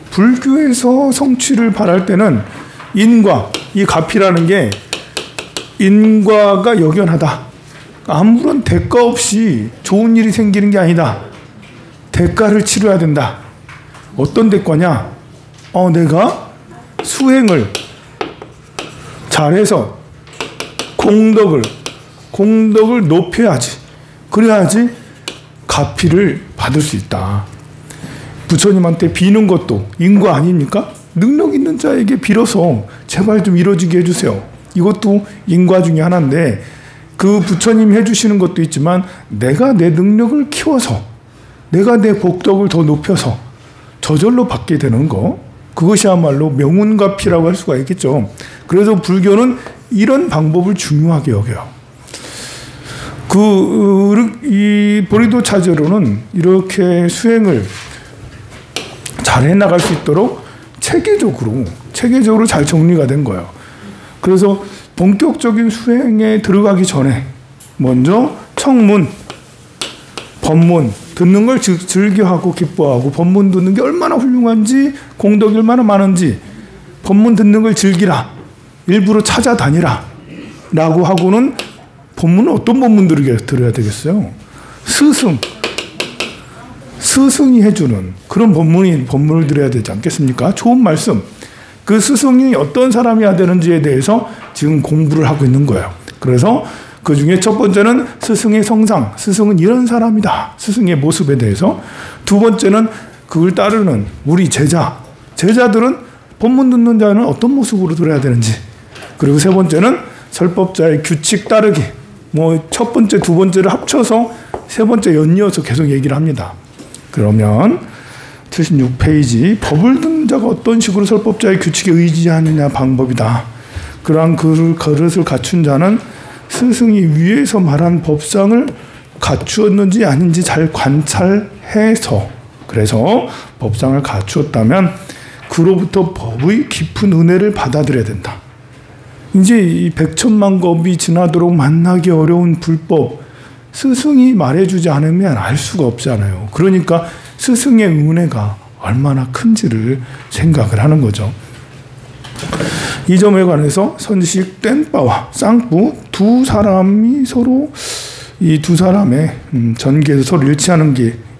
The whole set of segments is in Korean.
불교에서 성취를 바랄 때는 인과, 이 가피라는 게 인과가 역연하다. 아무런 대가 없이 좋은 일이 생기는 게 아니다. 대가를 치러야 된다. 어떤 대가냐? 내가 수행을 잘해서 공덕을 높여야지. 그래야지 가피를 받을 수 있다. 부처님한테 비는 것도 인과 아닙니까? 능력 있는 자에게 빌어서 제발 좀 이루어지게 해주세요. 이것도 인과 중에 하나인데, 그 부처님 해주시는 것도 있지만 내가 내 능력을 키워서 내가 내 복덕을 더 높여서 저절로 받게 되는 거, 그것이야말로 명운가피라고 할 수가 있겠죠. 그래서 불교는 이런 방법을 중요하게 여겨요. 이 보리도차제로는 이렇게 수행을 잘 해나갈 수 있도록 체계적으로 잘 정리가 된 거예요. 그래서 본격적인 수행에 들어가기 전에 먼저 청문, 법문 듣는 걸 즐겨하고 기뻐하고, 법문 듣는 게 얼마나 훌륭한지, 공덕이 얼마나 많은지, 법문 듣는 걸 즐기라, 일부러 찾아다니라 라고 하고는, 법문은 어떤 법문들을 들어야 되겠어요? 스승이 해주는 그런 법문을 들어야 되지 않겠습니까? 좋은 말씀. 그 스승이 어떤 사람이어야 되는지에 대해서 지금 공부를 하고 있는 거예요. 그래서 그 중에 첫 번째는 스승의 성상, 스승은 이런 사람이다. 스승의 모습에 대해서. 두 번째는 그걸 따르는 우리 제자들은 법문 듣는 자는 어떤 모습으로 들어야 되는지. 그리고 세 번째는 설법자의 규칙 따르기. 첫 번째, 두 번째를 합쳐서 세 번째 연이어서 계속 얘기를 합니다. 그러면 76페이지, 법을 듣는 자가 어떤 식으로 설법자의 규칙에 의지하느냐 방법이다. 그러한 그릇을 갖춘 자는 스승이 위에서 말한 법상을 갖추었는지 아닌지 잘 관찰해서, 그래서 법상을 갖추었다면 그로부터 법의 깊은 은혜를 받아들여야 된다. 이제 이 백천만겁이 지나도록 만나기 어려운 불법, 스승이 말해주지 않으면 알 수가 없잖아요. 그러니까 스승의 은혜가 얼마나 큰지를 생각을 하는 거죠. 이 점에 관해서 선식 땐빠와 쌍뿌 두 사람이 서로, 이 두 사람의 전개에서 서로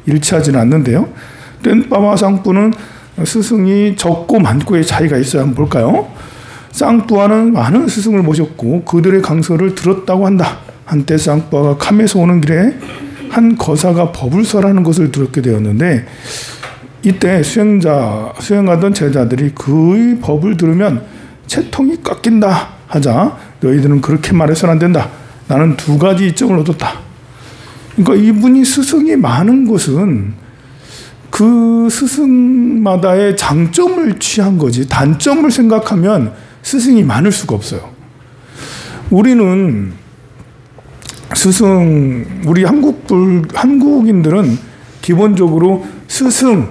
일치하지는 않는데요. 땐빠와 쌍뿌는 스승이 적고 많고의 차이가 있어요. 한번 볼까요? 쌍뿌와는 많은 스승을 모셨고 그들의 강서를 들었다고 한다. 한때 쌍뿌가 캄에서 오는 길에 한 거사가 법을 설하는 것을 들었게 되었는데, 이때 수행하던 제자들이 그의 법을 들으면 채통이 깎인다 하자, 너희들은 그렇게 말해서는 안 된다. 나는 두 가지 이점을 얻었다. 그러니까 이분이 스승이 많은 것은 그 스승마다의 장점을 취한 거지, 단점을 생각하면 스승이 많을 수가 없어요. 우리는 우리 한국인들은 기본적으로 스승은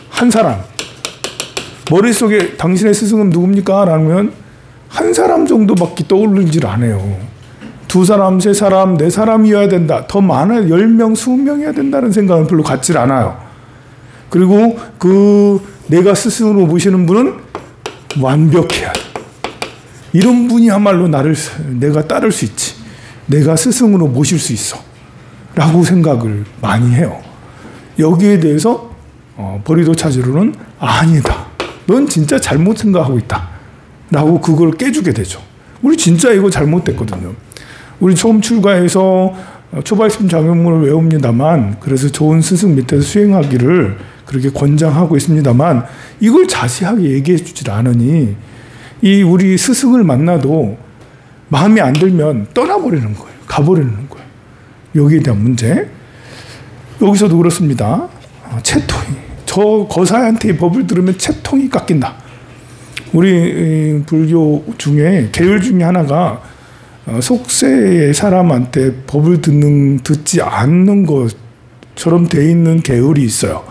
한 사람. 머릿속에 당신의 스승은 누굽니까? 라면 한 사람 정도밖에 떠오르질 않아요. 두 사람, 세 사람, 네 사람이어야 된다. 더 많아 10명, 20명이어야 된다는 생각은 별로 갖질 않아요. 그리고 내가 스승으로 모시는 분은 완벽해야 돼. 이런 분이야말로 내가 따를 수 있지. 내가 스승으로 모실 수 있어. 라고 생각을 많이 해요. 여기에 대해서 보리도차제로는 아니다. 넌 진짜 잘못 생각하고 있다. 라고 그걸 깨주게 되죠. 우리 진짜 이거 잘못됐거든요. 우리 처음 출가해서 초발심 장엄문을 외웁니다만, 그래서 좋은 스승 밑에서 수행하기를 그렇게 권장하고 있습니다만, 이걸 자세하게 얘기해 주질 않으니 우리 스승을 만나도 마음에 안 들면 떠나버리는 거예요. 가버리는 거예요. 여기에 대한 문제. 여기서도 그렇습니다. 채통이, 저 거사한테 법을 들으면 채통이 깎인다. 우리 불교 중에 계율 중에 하나가 속세의 사람한테 법을 듣지 않는 것처럼 돼 있는 계율이 있어요.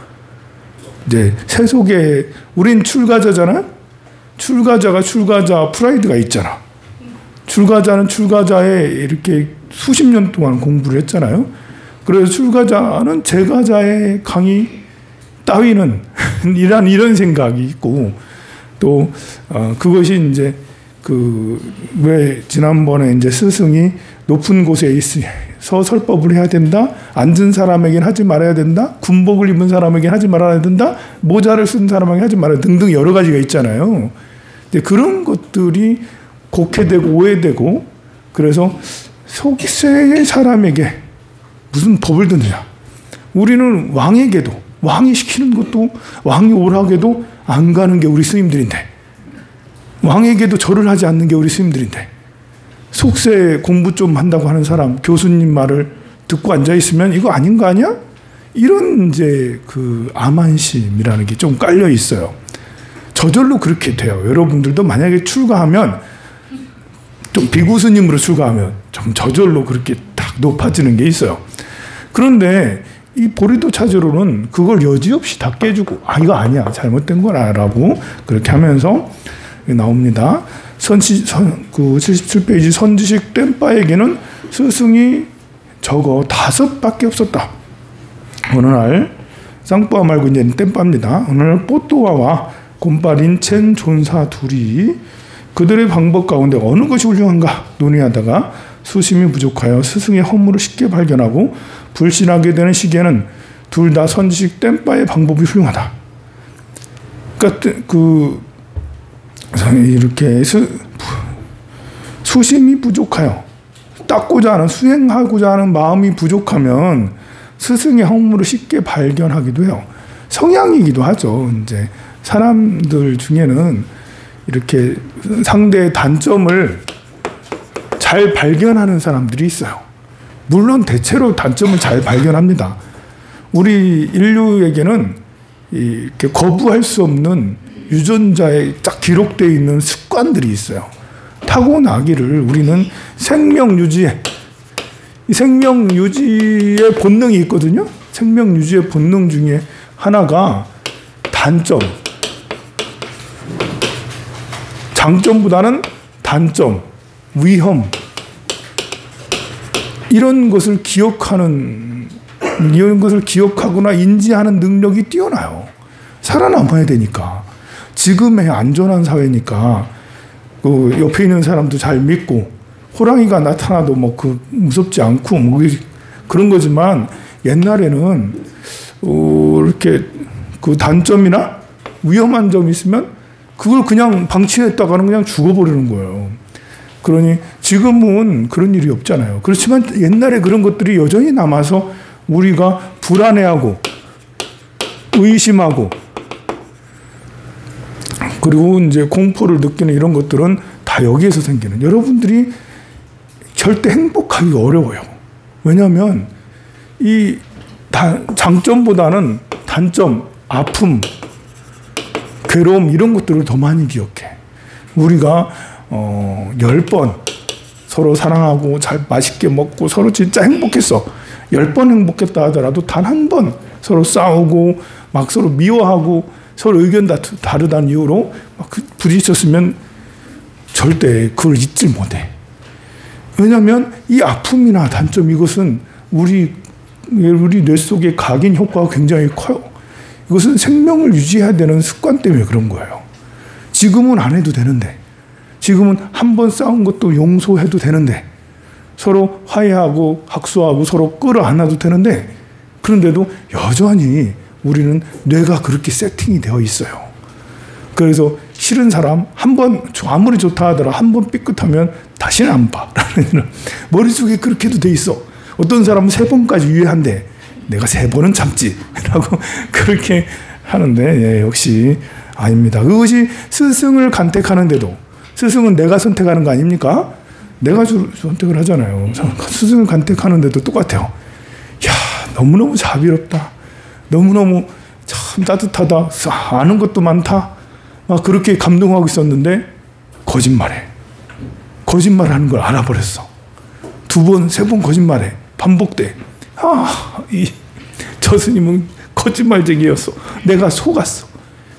이제 세속에 우린 출가자잖아요. 출가자 프라이드가 있잖아. 출가자는 출가자에 이렇게 수십 년 동안 공부를 했잖아요. 그래서 출가자는 제가자의 강의 따위는 이런 생각이 있고, 또 그것이 이제 왜 지난번에 이제 스승이 높은 곳에 있어 설법을 해야 된다, 앉은 사람에겐 하지 말아야 된다, 군복을 입은 사람에겐 하지 말아야 된다, 모자를 쓴 사람에게 하지 말아야 등등 여러 가지가 있잖아요. 근데 그런 것들이 곡해되고 오해되고, 그래서 속세의 사람에게 무슨 법을 듣느냐. 우리는 왕에게도, 왕이 시키는 것도, 왕이 오라게도 안 가는 게 우리 스님들인데, 왕에게도 절을 하지 않는 게 우리 스님들인데, 속세 공부 좀 한다고 하는 사람, 교수님 말을 듣고 앉아있으면 이거 아닌 거 아니야? 이런 이제 암한심이라는 게 좀 깔려 있어요. 저절로 그렇게 돼요. 여러분들도 만약에 출가하면, 좀 비구스님으로 출가하면 좀 저절로 그렇게 딱 높아지는 게 있어요. 그런데 이 보리도 차지로는 그걸 여지없이 다 깨주고, 이거 아니야, 잘못된 거라고 그렇게 하면서 나옵니다. 77페이지 선지식 땜빠에게는 스승이 적어 5밖에 없었다. 어느 날 쌍뿌아 말고 이제 땜빠입니다. 어느 날 뽀또아와 곰발인 첸 존사 둘이 그들의 방법 가운데 어느 것이 훌륭한가 논의하다가 수심이 부족하여 스승의 허물을 쉽게 발견하고 불신하게 되는 시기에는 둘 다 선지식 땜빠의 방법이 훌륭하다. 그러니까 이렇게 수심이 부족하여 닦고자 하는, 수행하고자 하는 마음이 부족하면 스승의 허물을 쉽게 발견하기도 해요. 성향이기도 하죠. 이제 사람들 중에는 이렇게 상대의 단점을 잘 발견하는 사람들이 있어요. 물론 대체로 단점을 잘 발견합니다. 우리 인류에게는 이렇게 거부할 수 없는 유전자에 딱 기록되어 있는 습관들이 있어요. 타고나기를 우리는 생명 유지의 본능이 있거든요. 생명 유지의 본능 중에 하나가 단점, 장점보다는 단점, 위험, 이런 것을 기억하거나 인지하는 능력이 뛰어나요. 살아남아야 되니까. 지금의 안전한 사회니까 옆에 있는 사람도 잘 믿고, 호랑이가 나타나도 무섭지 않고 그런 거지만, 옛날에는 이렇게 단점이나 위험한 점이 있으면 그걸 그냥 방치했다가는 그냥 죽어버리는 거예요. 그러니 지금은 그런 일이 없잖아요. 그렇지만 옛날에 그런 것들이 여전히 남아서 우리가 불안해하고 의심하고, 그리고 이제 공포를 느끼는 이런 것들은 다 여기에서 생기는. 여러분들이 절대 행복하기가 어려워요. 왜냐하면 이 장점보다는 단점, 아픔, 괴로움, 이런 것들을 더 많이 기억해. 우리가 10번 서로 사랑하고 잘 맛있게 먹고 서로 진짜 행복했어. 10번 행복했다 하더라도 단 한 번 서로 싸우고 막 서로 미워하고 서로 의견 다르다는 이유로 막 부딪혔으면 절대 그걸 잊질 못해. 왜냐하면 이 아픔이나 단점, 이것은 우리 뇌 속에 각인 효과가 굉장히 커요. 이것은 생명을 유지해야 되는 습관 때문에 그런 거예요. 지금은 안 해도 되는데, 지금은 한 번 싸운 것도 용서해도 되는데, 서로 화해하고 학수하고 서로 끌어안아도 되는데, 그런데도 여전히 우리는 뇌가 그렇게 세팅이 되어 있어요. 그래서 싫은 사람 한 번 아무리 좋다 하더라 한 번 삐끗하면 다시는 안 봐. 라는 머릿속에 그렇게도 돼 있어. 어떤 사람은 3번까지 유예한데 내가 3번은 참지. 라고 그렇게 하는데, 역시 아닙니다. 그것이 스승을 간택하는데도, 스승은 내가 선택하는 거 아닙니까? 내가 선택을 하잖아요. 스승을 간택하는데도 똑같아요. 야, 너무너무 자비롭다. 너무너무 참 따뜻하다. 아는 것도 많다. 막 그렇게 감동하고 있었는데 거짓말해. 거짓말하는 걸 알아버렸어. 2번, 3번 거짓말해. 반복돼. 저 스님은 거짓말쟁이였어. 내가 속았어.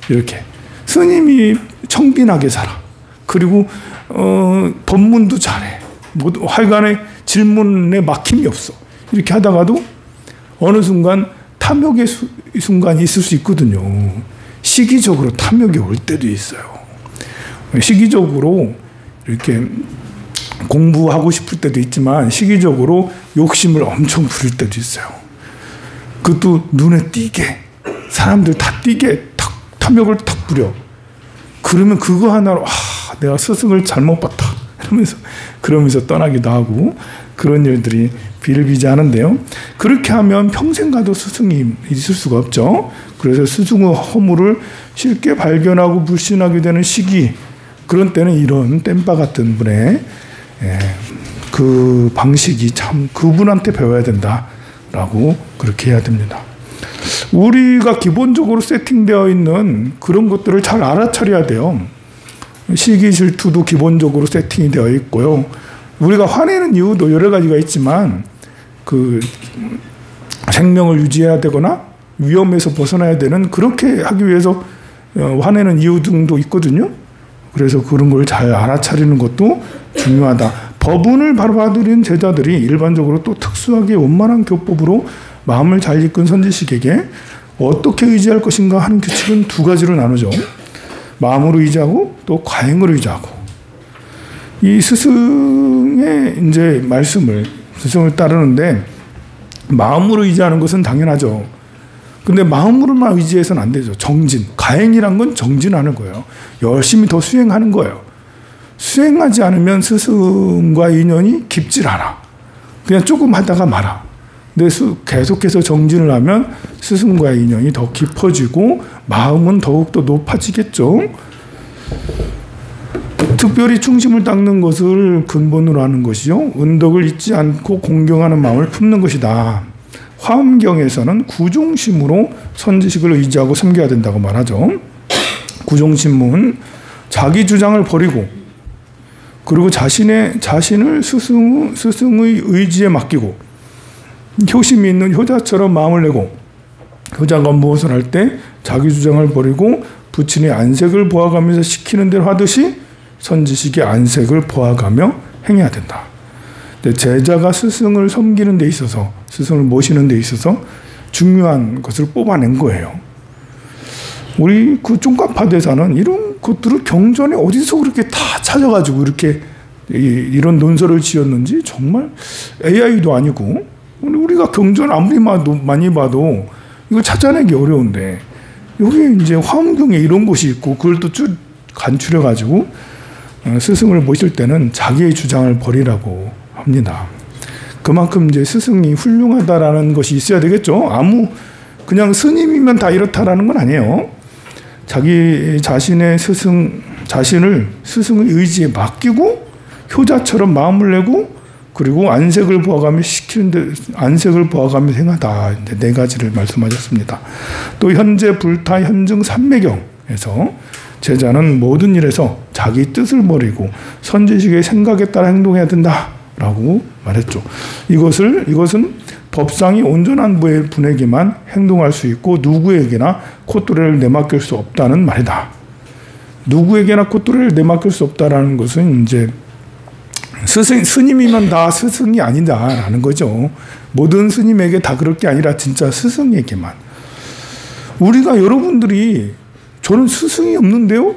이렇게. 스님이 청빈하게 살아. 그리고 법문도 잘해. 하여간에 질문에 막힘이 없어. 이렇게 하다가도 어느 순간 탐욕의 순간이 있을 수 있거든요. 시기적으로 탐욕이 올 때도 있어요. 시기적으로 이렇게 공부하고 싶을 때도 있지만 시기적으로 욕심을 엄청 부릴 때도 있어요. 그것도 눈에 띄게, 사람들 다 띄게 탐욕을 탁 부려. 그러면 그거 하나로 내가 스승을 잘못 봤다 그러면서 떠나기도 하고, 그런 일들이 비일비재하는데요. 그렇게 하면 평생 가도 스승이 있을 수가 없죠. 그래서 스승의 허물을 쉽게 발견하고 불신하게 되는 시기, 그런 때는 이런 땜빠 같은 분의 그 방식이 참 그분한테 배워야 된다라고 그렇게 해야 됩니다. 우리가 기본적으로 세팅되어 있는 그런 것들을 잘 알아차려야 돼요. 시기 질투도 기본적으로 세팅이 되어 있고요. 우리가 화내는 이유도 여러 가지가 있지만 그 생명을 유지해야 되거나 위험에서 벗어나야 되는, 그렇게 하기 위해서 화내는 이유 등도 있거든요. 그래서 그런 걸 잘 알아차리는 것도 중요하다. 법운을 바로 봐들인 제자들이 일반적으로 또 특수하게 원만한 교법으로 마음을 잘 이끈 선지식에게 어떻게 의지할 것인가 하는 규칙은 두 가지로 나누죠. 마음으로 의지하고 또 과행으로 의지하고. 이 스승의 이제 말씀을, 스승을 따르는데 마음으로 의지하는 것은 당연하죠. 근데 마음으로만 의지해서는 안 되죠. 정진. 가행이란 건 정진하는 거예요. 열심히 더 수행하는 거예요. 수행하지 않으면 스승과 인연이 깊질 않아. 그냥 조금 하다가 말아. 근데 계속해서 정진을 하면 스승과의 인연이 더 깊어지고 마음은 더욱더 높아지겠죠. 특별히 충심을 닦는 것을 근본으로 하는 것이요. 은덕을 잊지 않고 공경하는 마음을 품는 것이다. 화엄경에서는 구종심으로 선지식을 의지하고 섬겨야 된다고 말하죠. 구종심은 자기 주장을 버리고, 그리고 자신을 스승의 의지에 맡기고, 효심이 있는 효자처럼 마음을 내고, 효자가 무엇을 할 때 자기 주장을 버리고 부친이 안색을 보아가면서 시키는 대로 하듯이 선지식이 안색을 보아가며 행해야 된다. 제자가 스승을 섬기는 데 있어서, 스승을 모시는 데 있어서 중요한 것을 뽑아낸 거예요. 우리 그 쫑까파대사는 이런 것들을 경전에 어디서 그렇게 다 찾아가지고 이렇게 이런 논설을 지었는지 정말 AI도 아니고, 우리가 경전 아무리 많이 봐도 이걸 찾아내기 어려운데, 여기 이제 화엄경에 이런 것이 있고 그걸 또 쭉 간추려가지고 스승을 모실 때는 자기의 주장을 버리라고 합니다. 그만큼 이제 스승이 훌륭하다라는 것이 있어야 되겠죠. 그냥 스님이면 다 이렇다라는 건 아니에요. 자기 자신을 스승의 의지에 맡기고 효자처럼 마음을 내고, 그리고 안색을 보아가며 행하다. 이제 네 가지를 말씀하셨습니다. 또 현재 불타 현증 삼매경에서 제자는 모든 일에서 자기 뜻을 버리고 선지식의 생각에 따라 행동해야 된다라고 말했죠. 이것은 법상이 온전한 분에게만 행동할 수 있고 누구에게나 콧도래를 내맡길 수 없다는 말이다. 누구에게나 콧도래를 내맡길 수 없다라는 것은 이제 스님이면 다 스승이 아니다라는 거죠. 모든 스님에게 다 그럴 게 아니라 진짜 스승에게만. 우리가 여러분들이 저는 스승이 없는데요?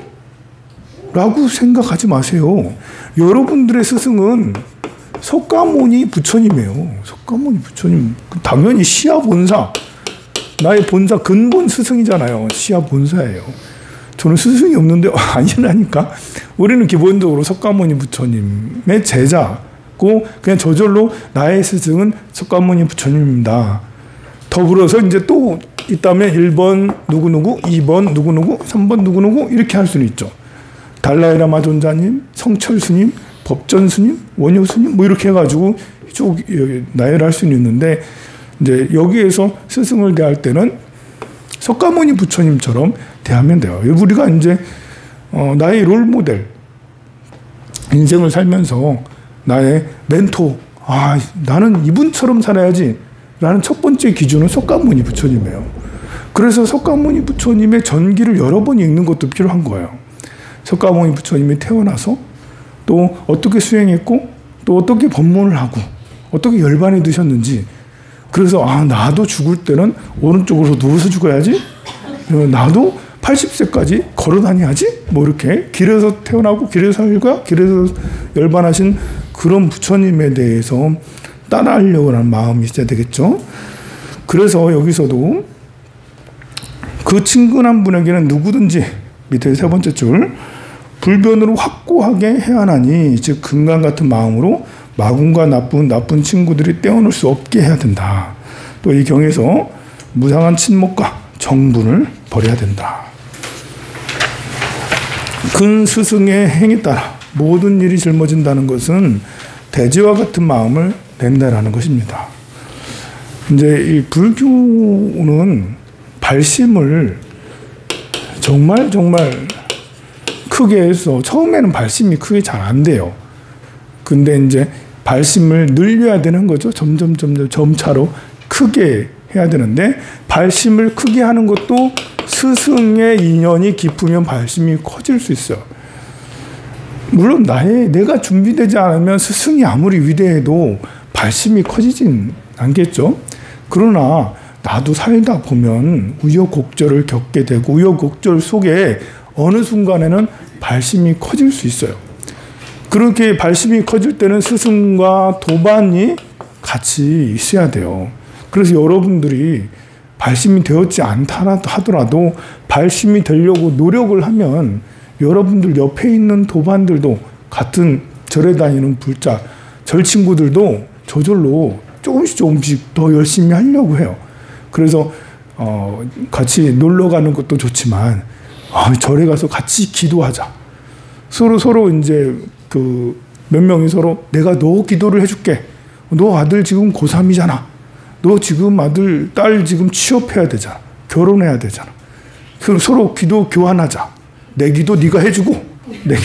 라고 생각하지 마세요. 여러분들의 스승은 석가모니 부처님이에요. 석가모니 부처님. 당연히 시야 본사. 나의 본사 근본 스승이잖아요. 시야 본사예요. 저는 스승이 없는데 아니라니까. 우리는 기본적으로 석가모니 부처님의 제자고, 그냥 저절로 나의 스승은 석가모니 부처님입니다. 더불어서 이제 또 있다면 1번 누구누구, 2번 누구누구, 3번 누구누구 이렇게 할 수는 있죠. 달라이라마 존자님, 성철 스님, 법전 스님, 원효 스님 뭐 이렇게 해가지고 쭉 나열할 수는 있는데, 이제 여기에서 스승을 대할 때는 석가모니 부처님처럼 대하면 돼요. 우리가 이제 나의 롤 모델, 인생을 살면서 나의 멘토, 나는 이분처럼 살아야지 라는 첫 번째 기준은 석가모니 부처님이에요. 그래서 석가모니 부처님의 전기를 여러 번 읽는 것도 필요한 거예요. 석가모니 부처님이 태어나서 또 어떻게 수행했고 또 어떻게 법문을 하고 어떻게 열반에 드셨는지, 그래서 나도 죽을 때는 오른쪽으로 누워서 죽어야지. 나도 80세까지 걸어 다녀야지. 뭐 이렇게 길에서 태어나고 길에서 살고 길에서 열반하신 그런 부처님에 대해서 따라하려고 하는 마음이 있어야 되겠죠. 그래서 여기서도 그 친근한 분에게는 누구든지 밑에 세 번째 줄 불변으로 확고하게 해안하니 즉 금강 같은 마음으로 마군과 나쁜 친구들이 떼어놓을 수 없게 해야 된다. 또 이 경에서 무상한 친목과 정분을 버려야 된다. 큰 스승의 행에 따라 모든 일이 짊어진다는 것은 대지와 같은 마음을 낸다라는 것입니다. 이제 이 불교는 발심을 정말 크게 해서 처음에는 발심이 크게 잘 안 돼요. 근데 이제 발심을 늘려야 되는 거죠. 점점 점차로 크게 해야 되는데 발심을 크게 하는 것도 스승의 인연이 깊으면 발심이 커질 수 있어요. 물론 내가 준비되지 않으면 스승이 아무리 위대해도 발심이 커지진 않겠죠. 그러나 나도 살다 보면 우여곡절을 겪게 되고 우여곡절 속에 어느 순간에는 발심이 커질 수 있어요. 그렇게 발심이 커질 때는 스승과 도반이 같이 있어야 돼요. 그래서 여러분들이 발심이 되었지 않다 하더라도 발심이 되려고 노력을 하면 여러분들 옆에 있는 도반들도 같은 절에 다니는 불자, 절 친구들도 저절로 조금씩 더 열심히 하려고 해요. 그래서 같이 놀러 가는 것도 좋지만 절에 가서 같이 기도하자. 서로 이제 그 몇 명이 서로 내가 너 기도를 해줄게. 너 아들 지금 고3이잖아. 너 지금 아들 딸 지금 취업해야 되잖아. 결혼해야 되잖아. 그럼 서로 기도 교환하자. 내 기도 네가 해주고 네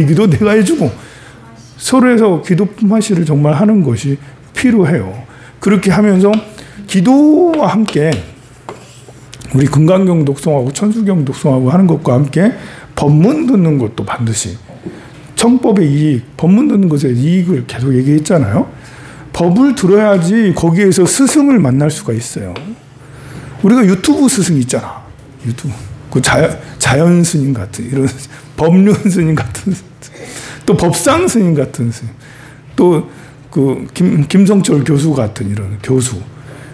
기도 내가 해주고 서로에서 기도 품앗이를 정말 하는 것이 필요해요. 그렇게 하면서 기도와 함께 우리 금강경 독송하고 천수경 독송하고 하는 것과 함께 법문 듣는 것도 반드시 청법의 이익, 법문 듣는 것의 이익을 계속 얘기했잖아요. 법을 들어야지 거기에서 스승을 만날 수가 있어요. 우리가 유튜브 스승 있잖아. 유튜브. 그 자연 스님 같은 이런 법륜 스님 같은 또 법상 스님 같은 스님 또 그 김성철 교수 같은 이런 교수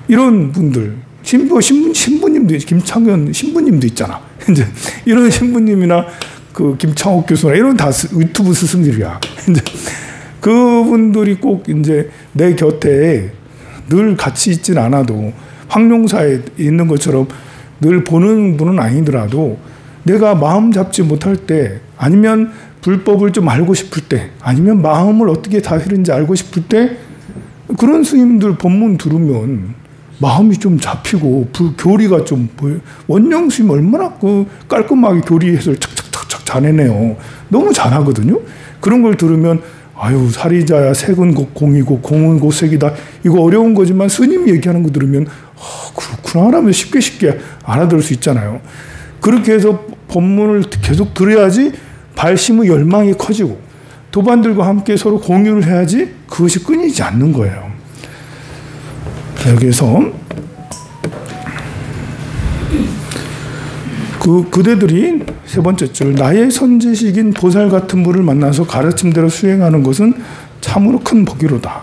이런 분들 신부님도 김창현 신부님도 있잖아. 이제 이런 신부님이나 그 김창옥 교수나 이런 다 유튜브 스승들이야. 이제 그분들이 꼭 이제 내 곁에 늘 같이 있진 않아도 황룡사에 있는 것처럼 늘 보는 분은 아니더라도 내가 마음 잡지 못할 때 아니면 불법을 좀 알고 싶을 때 아니면 마음을 어떻게 다스리는지 알고 싶을 때 그런 스님들 법문 들으면 마음이 좀 잡히고 교리가 좀 보여. 원령 스님 얼마나 깔끔하게 교리 해설 착착착착 잘해내요. 너무 잘하거든요. 그런 걸 들으면 아유 사리자야 색은 곧 공이고 공은 곧 색이다. 이거 어려운 거지만 스님 얘기하는 거 들으면 그렇구나 하면 쉽게 알아들을 수 있잖아요. 그렇게 해서 법문을 계속 들어야지 발심의 열망이 커지고 도반들과 함께 서로 공유를 해야지 그것이 끊이지 않는 거예요. 여기서 그대들이 세 번째 줄 나의 선지식인 보살 같은 분을 만나서 가르침대로 수행하는 것은 참으로 큰 복이로다.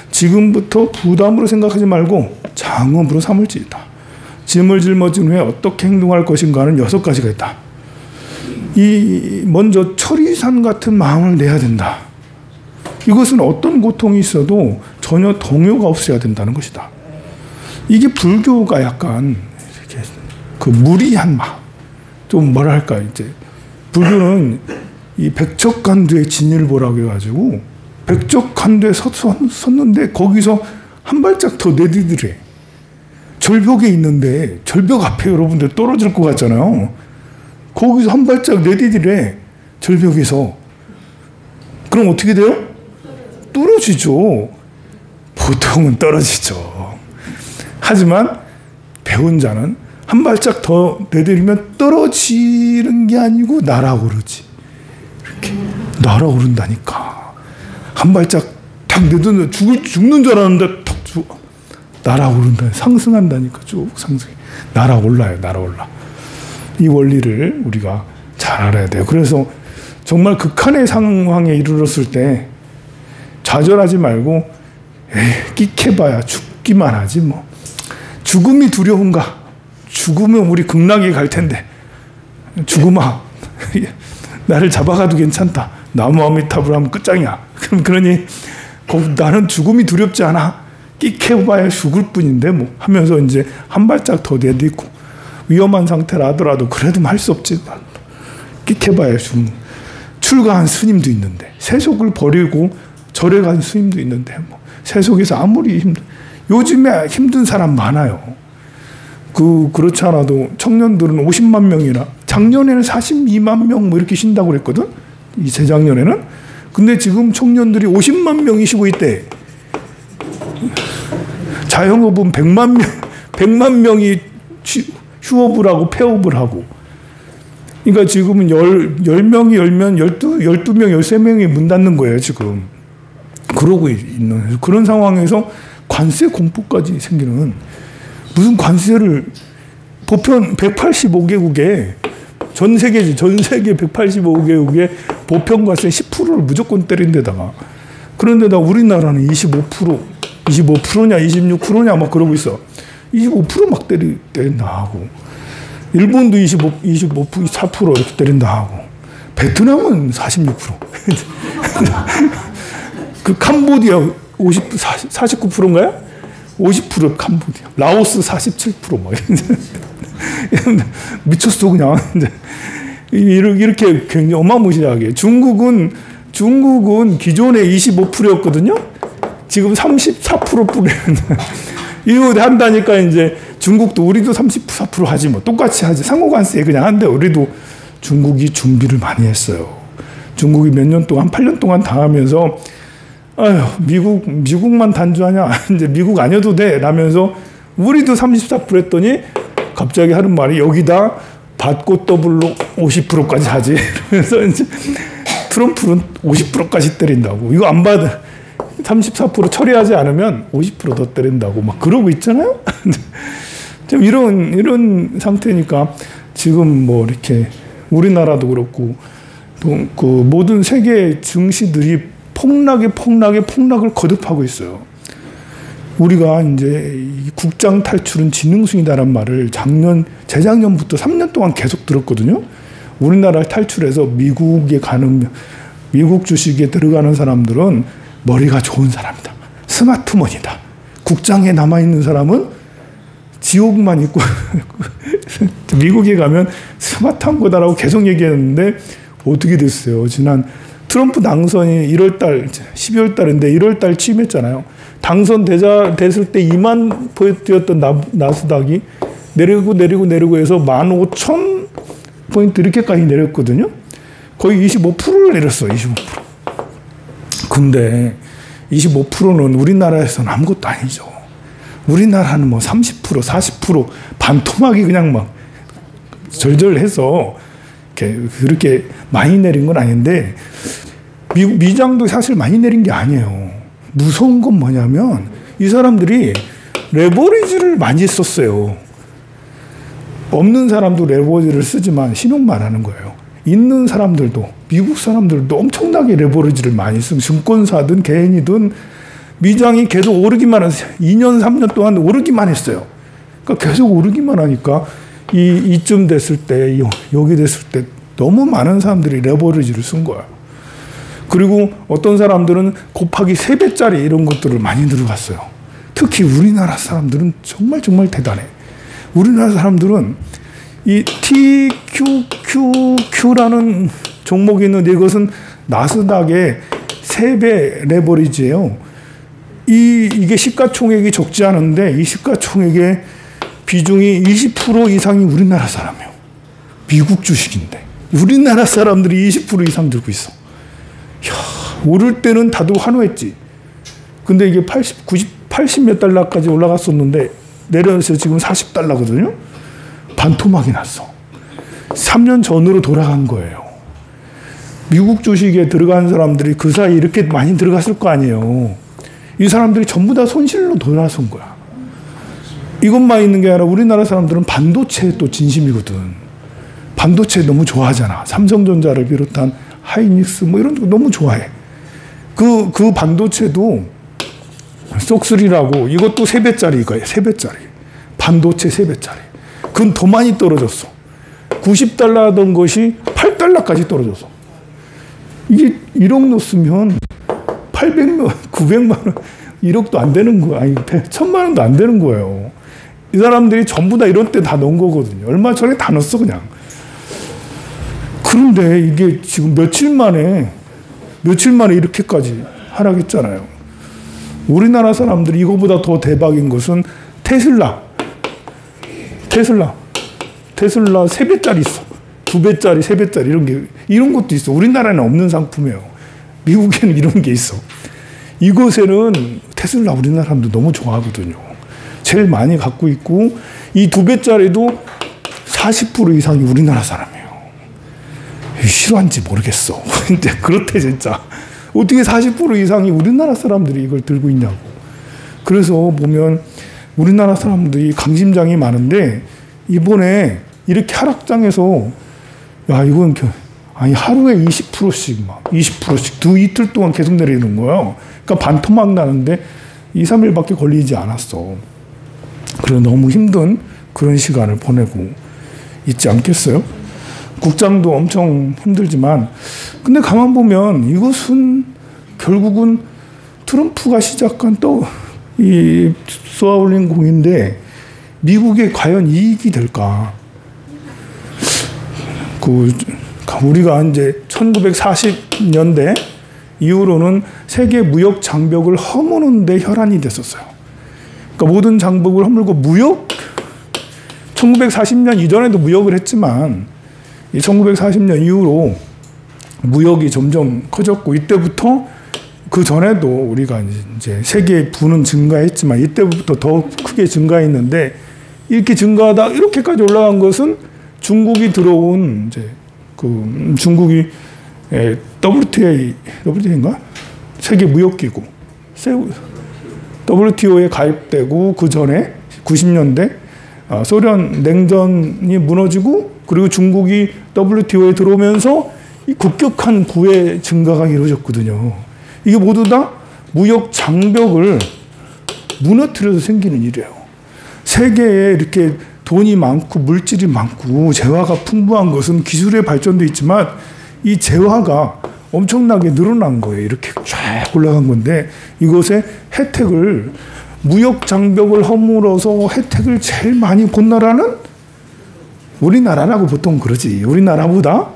지금부터 부담으로 생각하지 말고 장엄으로 삼을지이다. 짐을 짊어진 후에 어떻게 행동할 것인가는 6가지가 있다. 먼저 철이산 같은 마음을 내야 된다. 이것은 어떤 고통이 있어도 전혀 동요가 없어야 된다는 것이다. 이게 불교가 약간 이렇게 그 무리한 마음, 좀 뭐랄까 이제 불교는 이 백척간두의 진일보라고 해가지고 백척간두에 섰는데 거기서 한 발짝 더 내디디래. 절벽에 있는데 절벽 앞에 여러분들 떨어질 것 같잖아요. 거기서 한 발짝 내디디래. 절벽에서. 그럼 어떻게 돼요? 떨어지죠. 보통은 떨어지죠. 하지만 배운 자는 한 발짝 더 내디디면 떨어지는 게 아니고 날아오르지. 이렇게 날아오른다니까. 한 발짝 탁 내딛는 죽는 줄 알았는데 탁 죽어. 날아오른다. 상승한다니까 쭉 상승해. 날아올라요. 날아올라. 이 원리를 우리가 잘 알아야 돼요. 그래서 정말 극한의 상황에 이르렀을 때 좌절하지 말고 끽해봐야 죽기만 하지 뭐. 죽음이 두려운가? 죽으면 우리 극락에 갈 텐데. 죽음아 나를 잡아가도 괜찮다. 나무 아미타불 하면 끝장이야. 그럼 그러니 나는 죽음이 두렵지 않아. 끽해봐야 죽을 뿐인데 뭐 하면서 이제 한 발짝 더 내딛고 위험한 상태라 하더라도 그래도 할 수 없지. 끽해봐야 죽음. 출가한 스님도 있는데 세속을 버리고 절에 간 스님도 있는데 뭐 세속에서 아무리 요즘에 힘든 사람 많아요. 그렇지 않아도 청년들은 50만 명이나 작년에는 42만 명 뭐 이렇게 쉰다고 그랬거든. 이 재작년에는. 근데 지금 청년들이 50만 명이 쉬고 있대. 자영업은 100만 명이 휴업을 하고 폐업을 하고. 그러니까 지금은 10명이 열면 12명, 13명이 문 닫는 거예요, 지금. 그러고 있는 그런 상황에서 관세 공포까지 생기는. 무슨 관세를 보편 185개국에 전 세계 185개국에 보편 관세 10%를 무조건 때린 데다가 그런데다 우리나라는 25%냐 26%냐 막 그러고 있어. 25% 막 때린다 하고 일본도 4% 이렇게 때린다 하고 베트남은 46%. 그 캄보디아 49%인가요? 50% 캄보디아. 라오스 47% 뭐. 미쳤어 그냥. 이렇게 굉장히 어마무시하게. 중국은 기존에 25%였거든요. 지금 34%뿐이에요. 이거 한다니까 이제 중국도 우리도 34% 하지 뭐. 똑같이 하지. 상호관세 그냥 한데 우리도 중국이 준비를 많이 했어요. 중국이 몇 년 동안 8년 동안 당하면서 아유, 미국만 단주하냐? 이제 미국 아니어도 돼. 라면서 우리도 34% 했더니 갑자기 하는 말이 여기다 받고 더블로 50%까지 하지. 그래서 이제 트럼프는 50%까지 때린다고. 이거 안 받아. 34% 처리하지 않으면 50% 더 때린다고 막 그러고 있잖아요. 좀 이런 상태니까 지금 뭐 이렇게 우리나라도 그렇고 또 그 모든 세계 증시들이 폭락을 거듭하고 있어요. 우리가 이제 국장 탈출은 지능순이다란 말을 재작년부터 3년 동안 계속 들었거든요. 우리나라 탈출해서 미국 주식에 들어가는 사람들은 머리가 좋은 사람이다. 스마트머니다. 국장에 남아있는 사람은 지옥만 있고 미국에 가면 스마트한 거다라고 계속 얘기했는데 어떻게 됐어요? 지난 트럼프 당선이 12월 달인데 1월 달 취임했잖아요. 당선됐을 때 2만 포인트였던 나스닥이 내리고 해서 15,000포인트 이렇게까지 내렸거든요. 거의 25%를 내렸어요. 25%. 근데 25%는 우리나라에서는 아무것도 아니죠. 우리나라는 뭐 30%, 40% 반토막이 그냥 막 절절해서 그렇게 많이 내린 건 아닌데 미장도 사실 많이 내린 게 아니에요. 무서운 건 뭐냐면 이 사람들이 레버리지를 많이 썼어요. 없는 사람도 레버리지를 쓰지만 신용만 하는 거예요. 있는 사람들도 미국 사람들도 엄청나게 레버리지를 많이 쓰고 증권사든 개인이든 미장이 계속 오르기만 했어요. 2년 3년 동안 오르기만 했어요. 그러니까 계속 오르기만 하니까 이쯤 됐을 때 여기 됐을 때 너무 많은 사람들이 레버리지를 쓴 거야. 그리고 어떤 사람들은 곱하기 3배짜리 이런 것들을 많이 들어갔어요. 특히 우리나라 사람들은 정말 대단해. 우리나라 사람들은 이 TQQQ라는 종목이 있는데 이것은 나스닥의 3배 레버리지예요. 이게 시가총액이 적지 않은데 이 시가총액의 비중이 20% 이상이 우리나라 사람이에요. 미국 주식인데 우리나라 사람들이 20% 이상 들고 있어. 이야, 오를 때는 다들 환호했지. 근데 이게 80 몇 달러까지 올라갔었는데 내려서 지금 40달러거든요. 반토막이 났어. 3년 전으로 돌아간 거예요. 미국 주식에 들어간 사람들이 그 사이 이렇게 많이 들어갔을 거 아니에요. 이 사람들이 전부 다 손실로 돌아선 거야. 이것만 있는 게 아니라 우리나라 사람들은 반도체에 또 진심이거든. 반도체 너무 좋아하잖아. 삼성전자를 비롯한 하이닉스 뭐 이런 거 너무 좋아해. 그 반도체도 쏙3라고 이것도 3배짜리 거예요. 3배짜리. 반도체 3배짜리. 그건 더 많이 떨어졌어. 90달러 하던 것이 8달러까지 떨어졌어. 이게 1억 넣었으면 800만, 900만 원, 1억도 안 되는 거야. 아니, 1000만 원도 안 되는 거예요. 이 사람들이 전부 다 이런 때 다 넣은 거거든요. 얼마 전에 다 넣었어, 그냥. 그런데 이게 지금 며칠 만에 이렇게까지 하락했잖아요. 우리나라 사람들이 이거보다 더 대박인 것은 테슬라 3배짜리 있어. 2배짜리, 3배짜리 이런 것도 있어. 우리나라에는 없는 상품이에요. 미국에는 이런 게 있어. 이것에는 테슬라 우리나라 사람들 너무 좋아하거든요. 제일 많이 갖고 있고 이 2배짜리도 40% 이상이 우리나라 사람이에요. 실화인지 모르겠어. 근데 그렇대 진짜. 어떻게 40% 이상이 우리나라 사람들이 이걸 들고 있냐고. 그래서 보면 우리나라 사람들이 강심장이 많은데 이번에 이렇게 하락장에서 야 이건 아니 하루에 20%씩 막 20%씩 이틀 동안 계속 내리는 거예요. 그러니까 반토막 나는데 2, 3일밖에 걸리지 않았어. 그래서 너무 힘든 그런 시간을 보내고 있지 않겠어요? 국장도 엄청 힘들지만 근데 가만 보면 이것은 결국은 트럼프가 시작한 또 이 쏘아올린 공인데 미국에 과연 이익이 될까? 우리가 이제 1940년대 이후로는 세계 무역 장벽을 허무는데 혈안이 됐었어요. 그러니까 모든 장벽을 허물고 1940년 이전에도 무역을 했지만 1940년 이후로 무역이 점점 커졌고 이때부터 그 전에도 우리가 이제 세계의 부는 증가했지만 이때부터 더 크게 증가했는데 이렇게 증가하다 이렇게까지 올라간 것은 중국이 들어온 이제 중국이 WTO인가? 세계 무역기구 WTO에 가입되고 그 전에 90년대 소련 냉전이 무너지고 그리고 중국이 WTO에 들어오면서 이 급격한 부의 증가가 이루어졌거든요. 이게 모두 다 무역 장벽을 무너뜨려서 생기는 일이에요. 세계에 이렇게 돈이 많고 물질이 많고 재화가 풍부한 것은 기술의 발전도 있지만 이 재화가 엄청나게 늘어난 거예요. 이렇게 쫙 올라간 건데 이것의 혜택을 무역 장벽을 허물어서 혜택을 제일 많이 본 나라는 우리나라라고 보통 그러지. 우리나라보다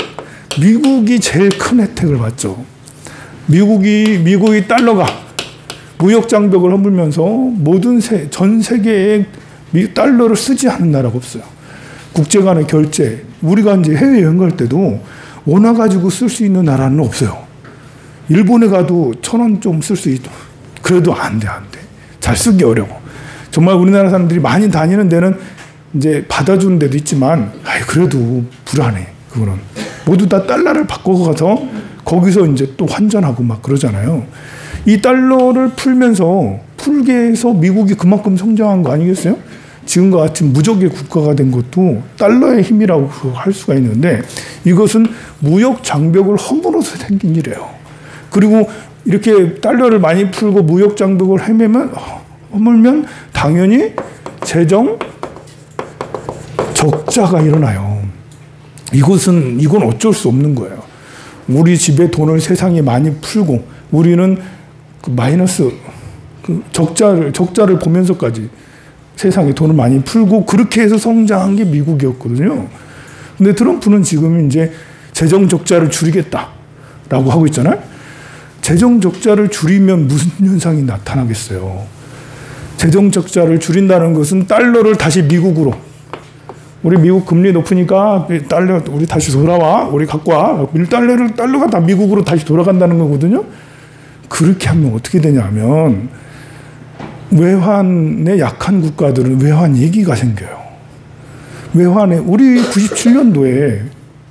미국이 제일 큰 혜택을 받죠. 미국의 달러가 무역 장벽을 허물면서 전 세계에 달러를 쓰지 않는 나라가 없어요. 국제 간의 결제, 우리가 이제 해외여행 갈 때도 원화 가지고 쓸 수 있는 나라는 없어요. 일본에 가도 1,000원 좀 쓸 수 있도. 그래도 안 돼. 잘 쓰기 어려워. 정말 우리나라 사람들이 많이 다니는 데는 이제 받아주는 데도 있지만, 그래도 불안해. 그거는. 모두 다 달러를 바꿔가서 거기서 이제 또 환전하고 막 그러잖아요. 이 달러를 풀게 해서 미국이 그만큼 성장한 거 아니겠어요? 지금과 같이 무적의 국가가 된 것도 달러의 힘이라고 할 수가 있는데 이것은 무역 장벽을 허물어서 생긴 일이에요. 그리고 이렇게 달러를 많이 풀고 무역 장벽을 허물면 당연히 재정 적자가 일어나요. 이건 어쩔 수 없는 거예요. 우리 집에 돈을 세상에 많이 풀고 우리는 마이너스 적자를 보면서까지 세상에 돈을 많이 풀고 그렇게 해서 성장한 게 미국이었거든요. 근데 트럼프는 지금 이제 재정 적자를 줄이겠다라고 하고 있잖아요. 재정 적자를 줄이면 무슨 현상이 나타나겠어요? 재정 적자를 줄인다는 것은 달러를 다시 미국으로 우리 미국 금리 높으니까 달러 우리 다시 돌아와. 우리 갖고 와. 달러가 다 미국으로 다시 돌아간다는 거거든요. 그렇게 하면 어떻게 되냐면 외환에 약한 국가들은 외환 위기가 생겨요. 우리 97년도에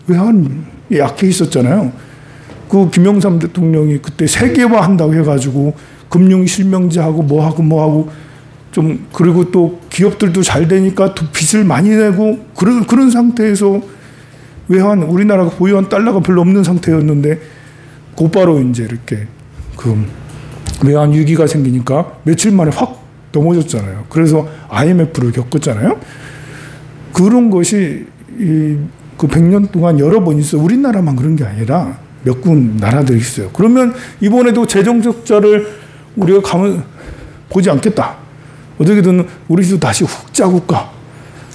외환이 약해 있었잖아요. 그 김영삼 대통령이 그때 세계화한다고 해가지고 금융 실명제하고 뭐하고 좀 그리고 또 기업들도 잘 되니까 또 빚을 많이 내고 그런 상태에서 외환 우리나라가 보유한 달러가 별로 없는 상태였는데 곧바로 이제 이렇게 그 외환 위기가 생기니까 며칠 만에 확 넘어졌잖아요. 그래서 IMF를 겪었잖아요. 그런 것이 그 100년 동안 여러 번 있어요. 우리나라만 그런 게 아니라 몇 군 나라들이 있어요. 그러면 이번에도 재정 적자를 우리가 보지 않겠다. 어떻게든 우리도 다시 흑자 국가,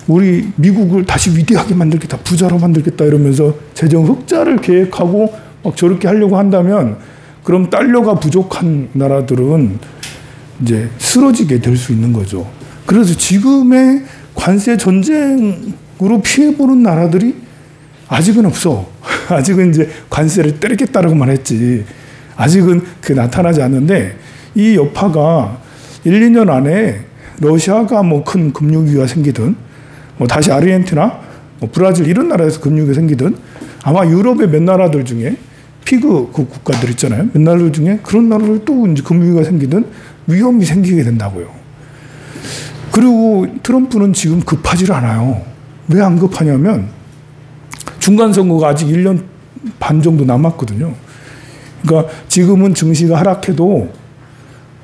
우리 미국을 다시 위대하게 만들겠다, 부자로 만들겠다 이러면서 재정 흑자를 계획하고 막 저렇게 하려고 한다면 그럼 달러가 부족한 나라들은 이제 쓰러지게 될 수 있는 거죠. 그래서 지금의 관세 전쟁으로 피해보는 나라들이 아직은 없어. 아직은 이제 관세를 때리겠다라고만 했지. 아직은 그게 나타나지 않는데 이 여파가 1, 2년 안에 러시아가 뭐 큰 금융위기가 생기든 뭐 다시 아르헨티나, 뭐 브라질 이런 나라에서 금융위기가 생기든 아마 유럽의 몇 나라들 중에 피그 그 국가들 있잖아요. 몇 나라들 중에 그런 나라들 또 이제 금융위기가 생기든 위험이 생기게 된다고요. 그리고 트럼프는 지금 급하지 않아요. 왜 안 급하냐면 중간선거가 아직 1년 반 정도 남았거든요. 그러니까 지금은 증시가 하락해도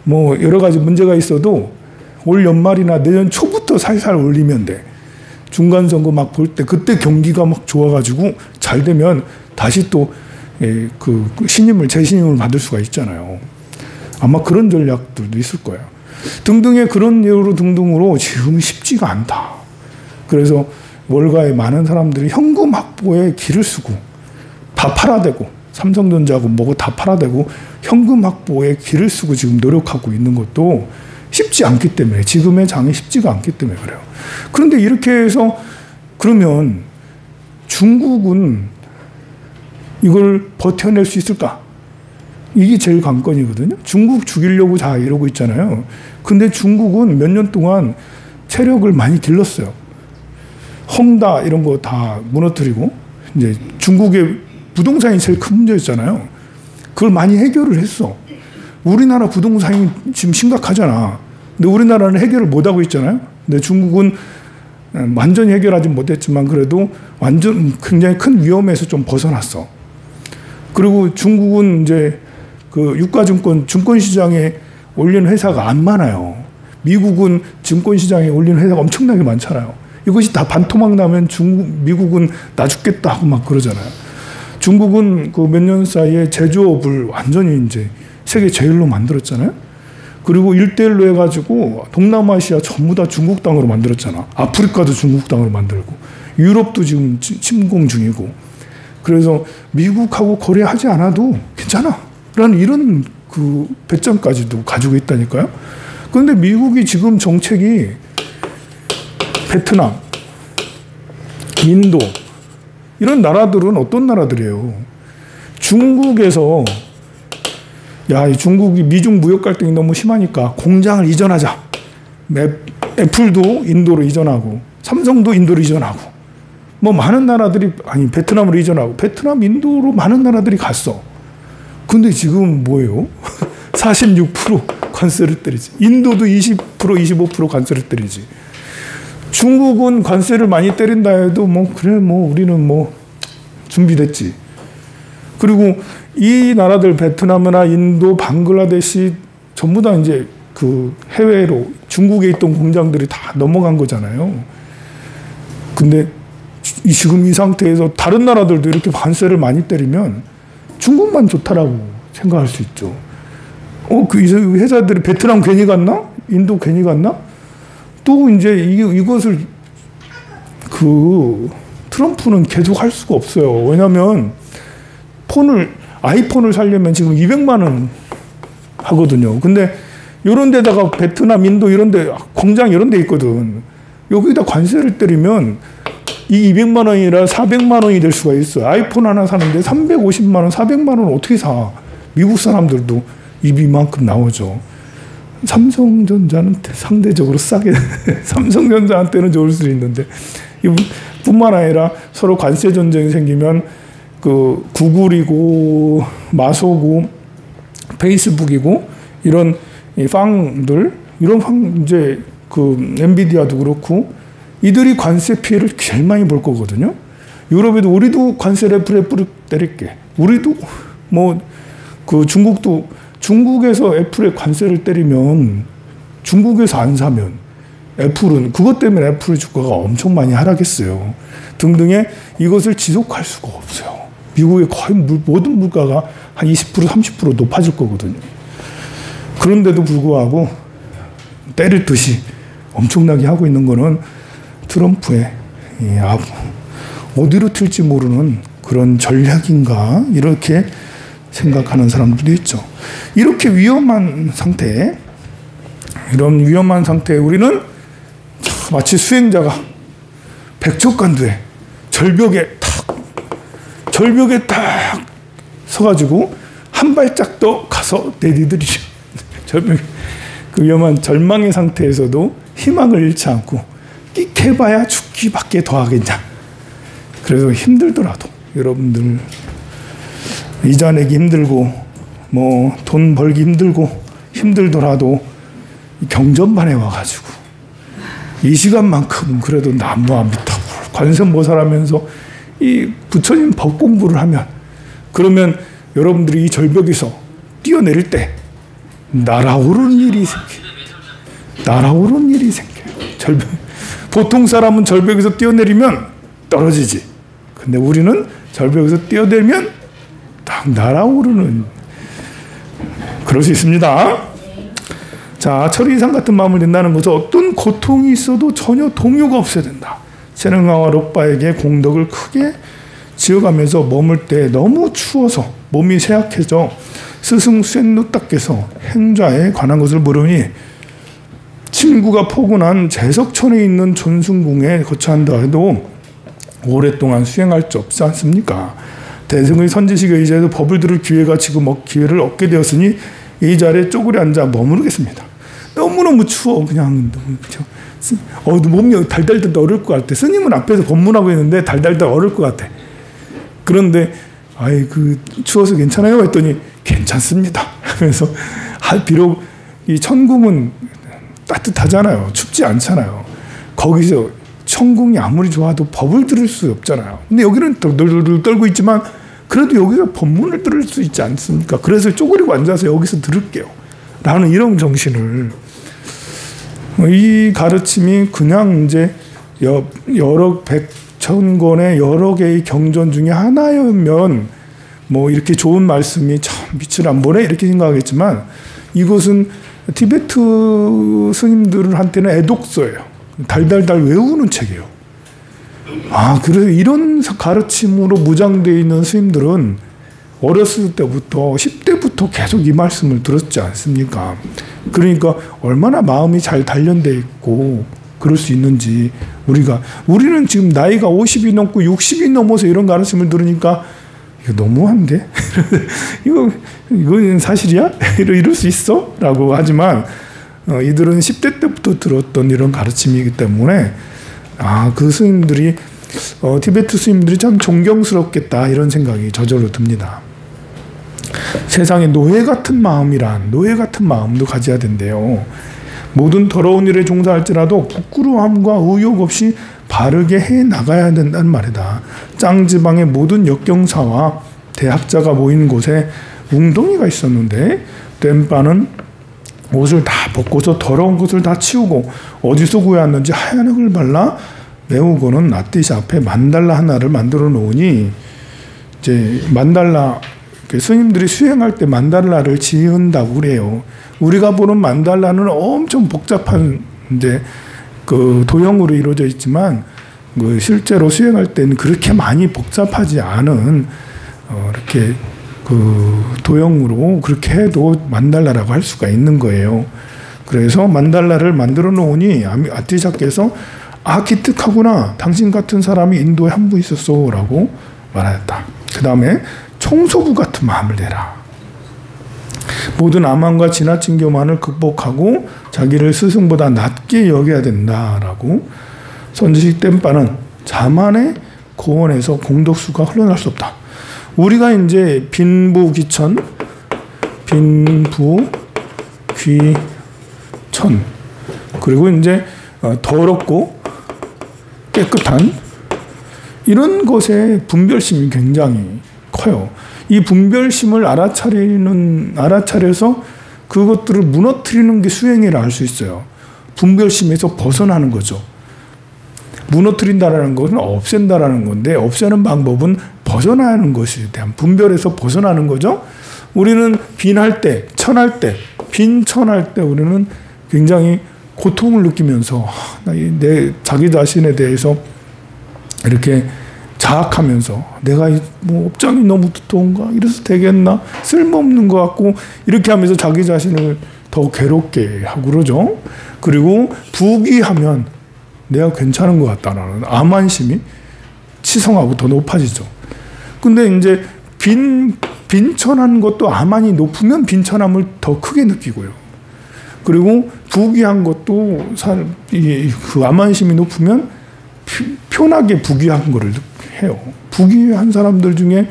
뭐 여러 가지 문제가 있어도 올 연말이나 내년 초부터 살살 올리면 돼. 중간선거 막 볼 때 그때 경기가 막 좋아가지고 잘 되면 다시 또 그 재신임을 받을 수가 있잖아요. 아마 그런 전략들도 있을 거예요. 등등의 그런 예로 등등으로 지금 쉽지가 않다. 그래서 월가에 많은 사람들이 현금 확보에 기를 쓰고 다 팔아대고 삼성전자고 뭐고 다 팔아대고 현금 확보에 기를 쓰고 지금 노력하고 있는 것도 쉽지 않기 때문에 지금의 장이 쉽지가 않기 때문에 그래요. 그런데 이렇게 해서 그러면 중국은 이걸 버텨낼 수 있을까? 이게 제일 관건이거든요. 중국 죽이려고 다 이러고 있잖아요. 근데 중국은 몇 년 동안 체력을 많이 길렀어요. 헝다 이런 거 다 무너뜨리고 이제 중국의 부동산이 제일 큰 문제였잖아요. 그걸 많이 해결을 했어. 우리나라 부동산이 지금 심각하잖아. 근데 우리나라는 해결을 못하고 있잖아요. 근데 중국은 완전히 해결하지 못했지만 그래도 완전 굉장히 큰 위험에서 좀 벗어났어. 그리고 중국은 이제 그 유가증권 증권시장에 올리는 회사가 안 많아요. 미국은 증권시장에 올리는 회사가 엄청나게 많잖아요. 이것이 다 반토막 나면 미국은 나 죽겠다 하고 막 그러잖아요. 중국은 그 몇 년 사이에 제조업을 완전히 이제 세계 제일로 만들었잖아요. 그리고 1대1로 해가지고 동남아시아 전부 다 중국 땅으로 만들었잖아. 아프리카도 중국 땅으로 만들고 유럽도 지금 침공 중이고. 그래서 미국하고 거래하지 않아도 괜찮아. 라는 이런 그 배짱까지도 가지고 있다니까요. 그런데 미국이 지금 정책이 베트남, 인도 이런 나라들은 어떤 나라들이에요? 중국에서 야, 이 중국이 미중 무역 갈등이 너무 심하니까 공장을 이전하자. 애플도 인도로 이전하고 삼성도 인도로 이전하고 뭐 많은 나라들이 아니 베트남으로 이전하고 베트남, 인도로 많은 나라들이 갔어. 근데 지금 뭐예요? 46% 관세를 때리지. 인도도 20%, 25% 관세를 때리지. 중국은 관세를 많이 때린다 해도 뭐 그래 뭐 우리는 뭐 준비됐지. 그리고 이 나라들 베트남이나 인도, 방글라데시 전부 다 이제 그 해외로 중국에 있던 공장들이 다 넘어간 거잖아요. 근데 지금 이 상태에서 다른 나라들도 이렇게 관세를 많이 때리면 중국만 좋다라고 생각할 수 있죠. 그 회사들이 베트남 괜히 갔나? 인도 괜히 갔나? 또 이제 이것을 그 트럼프는 계속 할 수가 없어요. 왜냐하면 아이폰을 사려면 지금 200만 원 하거든요. 근데 이런 데다가 베트남, 인도 이런 데 공장 이런 데 있거든. 여기다 관세를 때리면 이 200만 원이라 400만 원이 될 수가 있어요. 아이폰 하나 사는데 350만 원, 400만 원 어떻게 사? 미국 사람들도 입이 이만큼 나오죠. 삼성전자는 상대적으로 싸게 삼성전자한테는 좋을 수 있는데 뿐만 아니라 서로 관세 전쟁이 생기면 그 구글이고 마소고 페이스북이고 이런 이 빵들 이런 이제 그 엔비디아도 그렇고 이들이 관세 피해를 제일 많이 볼 거거든요. 유럽에도 우리도 관세를 애플에 때릴게. 우리도 뭐 그 중국도 중국에서 애플에 관세를 때리면 중국에서 안 사면 애플은 그것 때문에 애플 주가가 엄청 많이 하락했어요. 등등의 이것을 지속할 수가 없어요. 미국의 거의 모든 물가가 한 20% 30% 높아질 거거든요. 그런데도 불구하고 때릴 듯이 엄청나게 하고 있는 거는 트럼프의 어디로 튈지 모르는 그런 전략인가 이렇게 생각하는 사람들도 있죠. 이렇게 위험한 상태에 이런 위험한 상태에 우리는 마치 수행자가 백척간두에 절벽에 딱 서가지고 한 발짝 더 가서 내디들이죠. 절벽 그 위험한 절망의 상태에서도 희망을 잃지 않고 끽해봐야 죽기밖에 더 하겠냐. 그래서 힘들더라도 여러분들 이자 내기 힘들고 뭐 돈 벌기 힘들더라도 경전반에 와가지고 이 시간만큼은 그래도 나무아미타불 관세음보살하면서 이 부처님 법 공부를 하면 그러면 여러분들이 이 절벽에서 뛰어내릴 때 날아오르는 일이 생겨요. 절벽. 보통 사람은 절벽에서 뛰어내리면 떨어지지. 근데 우리는 절벽에서 뛰어내리면 딱 날아오르는 그럴 수 있습니다. 자, 철이상 같은 마음을 낸다는 것은 어떤 고통이 있어도 전혀 동요가 없어야 된다. 세능아와 록바에게 공덕을 크게 지어가면서 머물 때 너무 추워서 몸이 쇠약해져 스승 쇳누따께서 행좌에 관한 것을 물으니 친구가 포근한 제석천에 있는 존숭궁에 거처한다 해도 오랫동안 수행할 수 없지 않습니까? 대승의 선지식에 의지해서 법을 들을 기회가 지금 기회를 얻게 되었으니 이 자리에 쪼그려 앉아 머무르겠습니다. 너무너무 추워. 그냥 몸이 달달달 얼을 것 같아. 스님은 앞에서 법문하고 있는데 달달달 얼을 것 같아. 그런데 추워서 괜찮아요? 했더니 괜찮습니다. 그래서 비록 이 천궁은 따뜻하잖아요. 춥지 않잖아요. 거기서 천궁이 아무리 좋아도 법을 들을 수 없잖아요. 근데 여기는 덜덜덜 떨고 있지만 그래도 여기서 법문을 들을 수 있지 않습니까? 그래서 쪼그리고 앉아서 여기서 들을게요. 라는 이런 정신을 이 가르침이 그냥 이제 여러 백천권의 여러 개의 경전 중에 하나였면 뭐 이렇게 좋은 말씀이 참 빛을 안 보네 이렇게 생각하겠지만 이것은 티베트 스님들한테는 애독서예요. 달달달 외우는 책이에요. 그래서 이런 가르침으로 무장되어 있는 스님들은 어렸을 때부터 10대부터 계속 이 말씀을 들었지 않습니까? 그러니까 얼마나 마음이 잘 단련되어 있고 그럴 수 있는지 우리는 지금 나이가 50이 넘고 60이 넘어서 이런 가르침을 들으니까 이거 너무한데? 이건 사실이야? 이럴 수 있어? 라고 하지만 이들은 10대 때부터 들었던 이런 가르침이기 때문에 그 스님들이 티베트 스님들이 참 존경스럽겠다 이런 생각이 저절로 듭니다. 세상에 노예 같은 마음도 가져야 된대요. 모든 더러운 일에 종사할지라도 부끄러움과 의욕 없이 바르게 해 나가야 된다는 말이다. 짱지방의 모든 역경사와 대학자가 모인 곳에 웅덩이가 있었는데 댐바는 옷을 다 벗고서 더러운 것을 다 치우고 어디서 구해왔는지 하얀 흙을 발라 메우고는 낫띠시 앞에 만달라 하나를 만들어 놓으니 이제 만달라 스님들이 수행할 때 만달라를 지은다고 그래요. 우리가 보는 만달라는 엄청 복잡한 이제 그 도형으로 이루어져 있지만 실제로 수행할 때는 그렇게 많이 복잡하지 않은 이렇게 그 도형으로 그렇게 해도 만달라라고 할 수가 있는 거예요. 그래서 만달라를 만들어 놓으니 아티샤께서 기특하구나. 당신 같은 사람이 인도에 한 분 있었어 라고 말하였다. 그 다음에 청소부 같은 마음을 내라. 모든 암환과 지나친 교만을 극복하고 자기를 스승보다 낮게 여겨야 된다라고 선지식 땜빠는 자만의 고원에서 공덕수가 흘러날 수 없다. 우리가 이제 빈부귀천, 빈부귀천 천. 그리고 이제 더럽고 깨끗한 이런 것에 분별심이 굉장히 커요. 이 분별심을 알아차려서 그것들을 무너뜨리는 게 수행이라 할 수 있어요. 분별심에서 벗어나는 거죠. 무너뜨린다라는 것은 없앤다라는 건데, 없애는 방법은 벗어나는 것에 대한 분별에서 벗어나는 거죠. 우리는 빈할 때, 천할 때, 빈천할 때 우리는 굉장히 고통을 느끼면서 내 자기 자신에 대해서 이렇게 자학하면서 내가 뭐 업장이 너무 두터운가, 이래서 되겠나, 쓸모없는 것 같고, 이렇게 하면서 자기 자신을 더 괴롭게 하고 그러죠. 그리고 부귀하면 내가 괜찮은 것 같다라는 암환심이 치성하고 더 높아지죠. 근데 이제 빈천한 것도 암환이 높으면 빈천함을 더 크게 느끼고요. 그리고 부귀한 것도 그 암환심이 높으면 편하게 부귀한 거를 해요. 부귀한 사람들 중에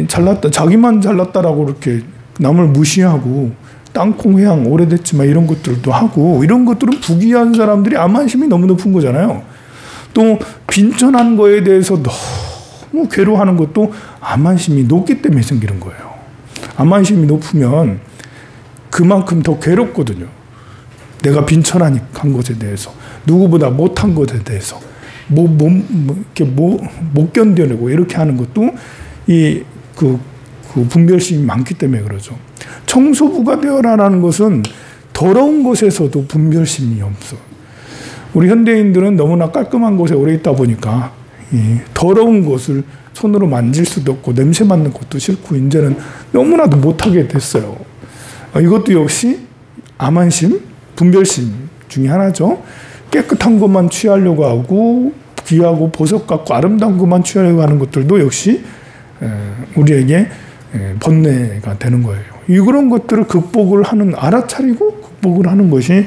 잘났다, 자기만 잘났다라고 이렇게 남을 무시하고 땅콩 회항 오래됐지만 이런 것들도 하고, 이런 것들은 부귀한 사람들이 암환심이 너무 높은 거잖아요. 또 빈천한 거에 대해서 너무 괴로워하는 것도 암환심이 높기 때문에 생기는 거예요. 암환심이 높으면 그만큼 더 괴롭거든요. 내가 빈천한 것에 대해서, 누구보다 못한 것에 대해서 못 견뎌내고 이렇게 하는 것도 그 분별심이 많기 때문에 그러죠. 청소부가 되어라라는 것은 더러운 곳에서도 분별심이 없어. 우리 현대인들은 너무나 깔끔한 곳에 오래 있다 보니까 더러운 곳을 손으로 만질 수도 없고 냄새 맡는 것도 싫고 이제는 너무나도 못하게 됐어요. 이것도 역시 암환심, 분별심 중에 하나죠. 깨끗한 것만 취하려고 하고 귀하고 보석 같고 아름다운 것만 취하려고 하는 것들도 역시 우리에게 번뇌가 되는 거예요. 이런 것들을 극복을 하는, 알아차리고 극복을 하는 것이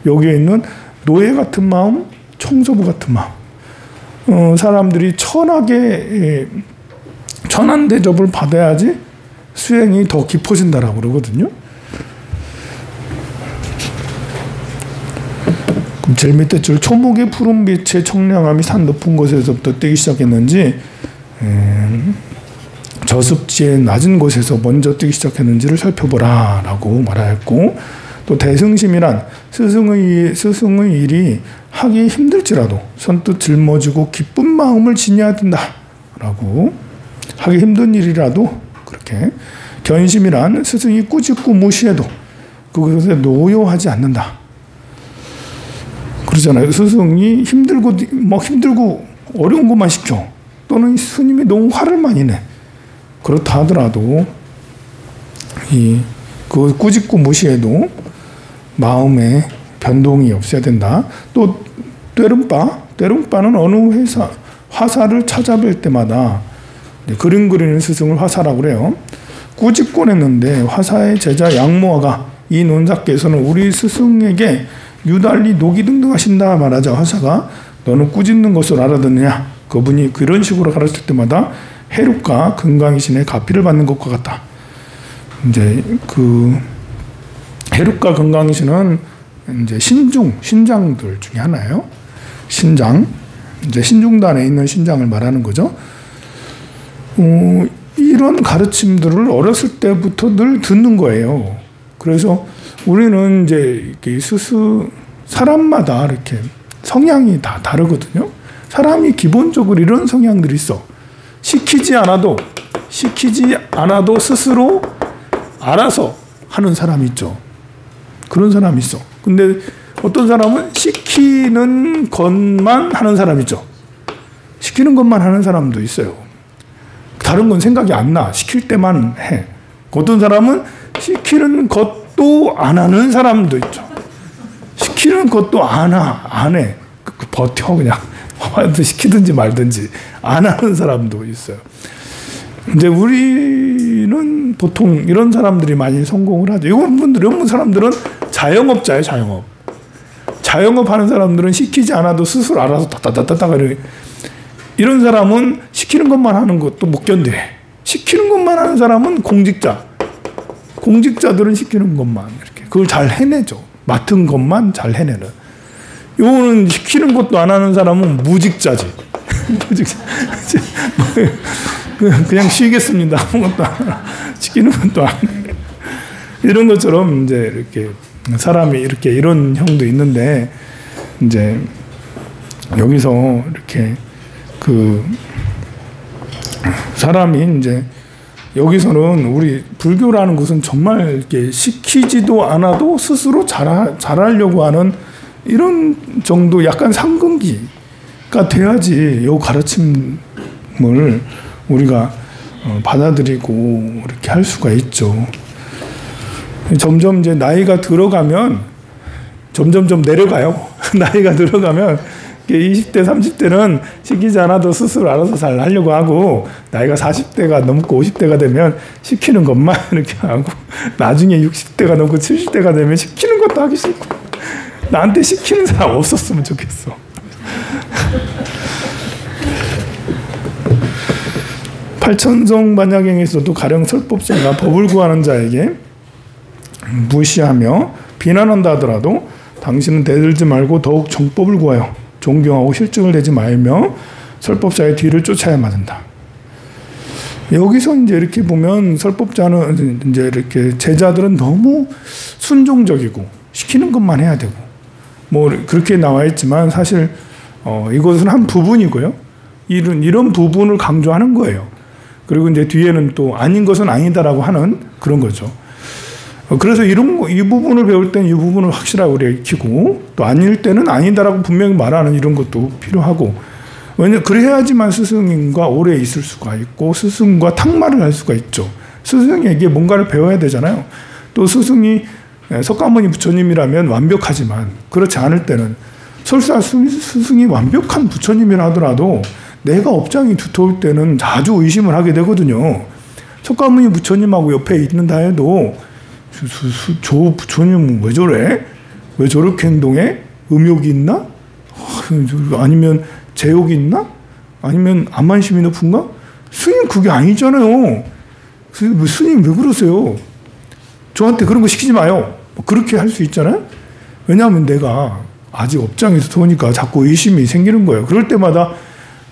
여기에 있는 노예 같은 마음, 청소부 같은 마음. 사람들이 천하게 천한 대접을 받아야지 수행이 더 깊어진다라고 그러거든요. 그럼 제일 밑에 줄, 초목의 푸른빛의 청량함이 산 높은 곳에서부터 뜨기 시작했는지 저습지의 낮은 곳에서 먼저 뜨기 시작했는지를 살펴보라 라고 말하였고, 또 대승심이란 스승의 일이 하기 힘들지라도 선뜻 짊어지고 기쁜 마음을 지녀야 된다 라고, 하기 힘든 일이라도 그렇게. 견심이란 스승이 꾸짖고 무시해도 그것에 노여하지 않는다 그러잖아요. 스승이 힘들고 어려운 것만 시켜, 또는 스님이 너무 화를 많이 내, 그렇다 하더라도 그 꾸짖고 무시해도 마음에 변동이 없어야 된다. 또 때름바는 어느 화사를 찾아뵐 때마다, 그림 그리는 스승을 화사라고 그래요. 꾸짖곤 했는데 화사의 제자 양모아가 이 논사께서는 우리 스승에게 유달리 녹이 등등하신다 말하자 화사가, 너는 꾸짖는 것을 알아듣느냐. 그분이 그런 식으로 가르칠 때마다 해륙과 금강이신의 가피를 받는 것과 같다. 이제 그 해륙과 금강이신은 이제 신장들 중에 하나예요. 신장, 이제 신중단에 있는 신장을 말하는 거죠. 이런 가르침들을 어렸을 때부터 늘 듣는 거예요. 그래서 우리는 이제 사람마다 이렇게 성향이 다 다르거든요. 사람이 기본적으로 이런 성향들이 있어. 시키지 않아도 스스로 알아서 하는 사람이 있죠. 그런 사람이 있어. 근데 어떤 사람은 시키는 것만 하는 사람이 있죠. 시키는 것만 하는 사람도 있어요. 다른 건 생각이 안 나. 시킬 때만 해. 어떤 사람은 시키는 것도 안 하는 사람도 있죠. 시키는 것도 안 해. 버텨 그냥. 시키든지 말든지 안 하는 사람도 있어요. 이제 우리는 보통 이런 사람들이 많이 성공을 하죠. 이런 사람들은 자영업자예요, 자영업. 자영업 하는 사람들은 시키지 않아도 스스로 알아서 따따따따 이런 사람은 시키는 것만 하는 것도 못 견뎌. 시키는 것만 하는 사람은 공직자. 공직자들은 시키는 것만 이렇게 그걸 잘 해내죠. 맡은 것만 잘 해내는. 요거는 시키는 것도 안 하는 사람은 무직자지. 무직자. 그냥 쉬겠습니다. 아무것도 안 하고. 시키는 것도 안 해. 이런 것처럼 이제 이렇게 사람이 이렇게 이런 형도 있는데, 이제 여기서 이렇게 그 사람이 이제 여기서는 우리 불교라는 것은 정말 이렇게 시키지도 않아도 스스로 잘하려고 하는 이런 정도 약간 상근기가 돼야지 이 가르침을 우리가 받아들이고 이렇게 할 수가 있죠. 점점 이제 나이가 들어가면 점점 내려가요. 나이가 들어가면 20대, 30대는 시키지 않아도 스스로 알아서 잘 하려고 하고, 나이가 40대가 넘고 50대가 되면 시키는 것만 이렇게 하고, 나중에 60대가 넘고 70대가 되면 시키는 것도 하기 싫고, 나한테 시키는 사람 없었으면 좋겠어. 팔천성 반야경에서도 가령 설법자가 법을 구하는 자에게 무시하며 비난한다 하더라도 당신은 대들지 말고 더욱 정법을 구하여 존경하고 실증을 내지 말며 설법자의 뒤를 쫓아야만 한다. 여기서 이제 이렇게 보면 설법자는 이제 이렇게 제자들은 너무 순종적이고 시키는 것만 해야 되고 뭐 그렇게 나와 있지만 사실 이것은 한 부분이고요. 이런 부분을 강조하는 거예요. 그리고 이제 뒤에는 또 아닌 것은 아니다라고 하는 그런 거죠. 그래서 이 부분을 배울 때는 이 부분을 확실하게 우리가 익히고, 또 아닐 때는 아니다라고 분명히 말하는 이런 것도 필요하고, 왜냐면 그래야지만 스승님과 오래 있을 수가 있고 스승과 탁말을 할 수가 있죠. 스승에게 뭔가를 배워야 되잖아요. 또 스승이 석가모니 부처님이라면 완벽하지만 그렇지 않을 때는, 설사 스승이 완벽한 부처님이라 하더라도 내가 업장이 두터울 때는 자주 의심을 하게 되거든요. 석가모니 부처님하고 옆에 있는다 해도 저 부처님은 왜 저래? 왜 저렇게 행동해? 음욕이 있나? 아니면 제욕이 있나? 아니면 안만심이 높은가? 스님 그게 아니잖아요. 스님 왜 그러세요? 저한테 그런 거 시키지 마요. 그렇게 할 수 있잖아요. 왜냐하면 내가 아직 업장이 두터우니까 자꾸 의심이 생기는 거예요. 그럴 때마다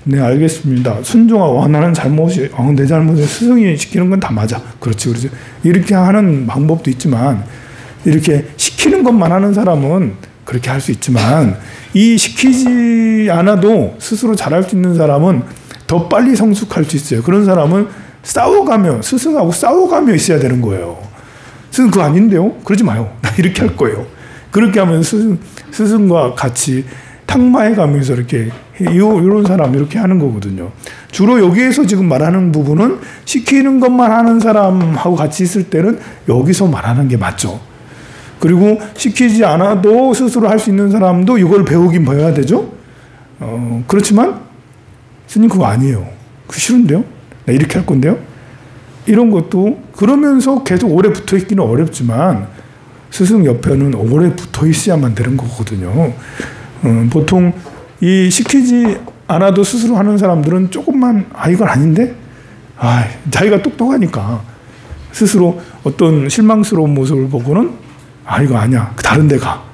네 알겠습니다. 순종하고 나는 잘못이 내 잘못에 스승이 시키는 건 다 맞아. 그렇지. 이렇게 하는 방법도 있지만, 이렇게 시키는 것만 하는 사람은 그렇게 할 수 있지만, 이 시키지 않아도 스스로 잘할 수 있는 사람은 더 빨리 성숙할 수 있어요. 그런 사람은 싸워가며 스승하고 싸워가며 있어야 되는 거예요. 스승 그거 아닌데요? 그러지 마요. 나 이렇게 할 거예요. 그렇게 하면 스승과 같이 탁마해가면서 이렇게 이런 사람 이렇게 하는 거거든요. 주로 여기에서 지금 말하는 부분은 시키는 것만 하는 사람하고 같이 있을 때는 여기서 말하는 게 맞죠. 그리고 시키지 않아도 스스로 할 수 있는 사람도 이걸 배우긴 배워야 되죠. 그렇지만 스님 그거 아니에요. 그거 싫은데요? 나 이렇게 할 건데요? 이런 것도 그러면서 계속 오래 붙어 있기는 어렵지만 스승 옆에는 오래 붙어 있어야만 되는 거거든요. 보통 이 시키지 않아도 스스로 하는 사람들은 조금만 이건 아닌데? 자기가 똑똑하니까 스스로 어떤 실망스러운 모습을 보고는 이거 아니야. 다른 데 가.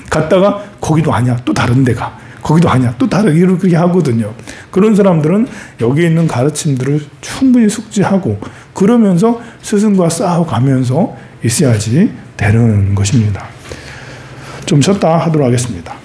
갔다가 거기도 아니야. 또 다른 데 가. 거기도 아니야. 또 다른 이렇게 하거든요. 그런 사람들은 여기 있는 가르침들을 충분히 숙지하고 그러면서 스승과 싸워가면서 있어야지 되는 것입니다. 좀 쉬었다 하도록 하겠습니다.